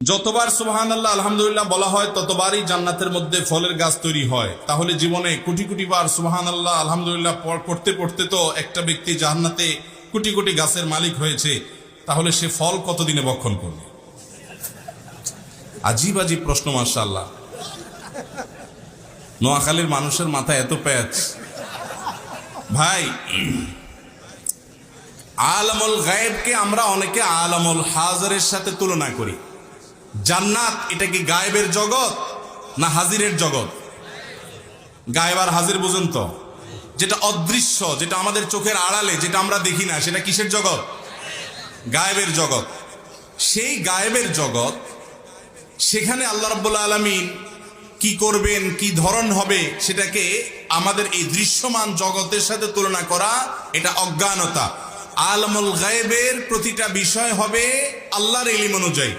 যতবার সুবহানাল্লাহ আলহামদুলিল্লাহ বলা হয় ততবারই জান্নাতের মধ্যে ফলের গাছ তৈরি হয়। তাহলে জীবনে কোটি কোটি বার সুবহানাল্লাহ আলহামদুলিল্লাহ পড়তে পড়তে তো একটা ব্যক্তি জান্নাতে কোটি কোটি গাছের মালিক হয়েছে, তাহলে সে ফল কতদিনে ভক্ষণ করবে? আজীব আজীব প্রশ্ন। মাশাআল্লাহ, নোয়াখালীর মানুষের মাথায় এত প্যাচ। ভাই, আলামুল গায়েবকে আমরা অনেকে আলামুল হাজিরের সাথে তুলনা করি। জান্নাত এটা কি গায়েবের জগৎ না হাজিরের জগৎ? গায়েব আর হাজির বুঝুন তো, যেটা অদৃশ্য, যেটা আমাদের চোখের আড়ালে, যেটা আমরা দেখি না, সেটা কিসের জগৎ? গায়েবের জগৎ। সেই গায়েবের জগৎ, সেখানে আল্লাহ রাব্বুল আলামিন কি করবেন, কি ধরন হবে, সেটাকে আমাদের এই দৃশ্যমান জগতের সাথে তুলনা করা এটা অজ্ঞানতা। আলামুল গায়েবের প্রতিটা বিষয় হবে আল্লাহর ইলম অনুযায়ী।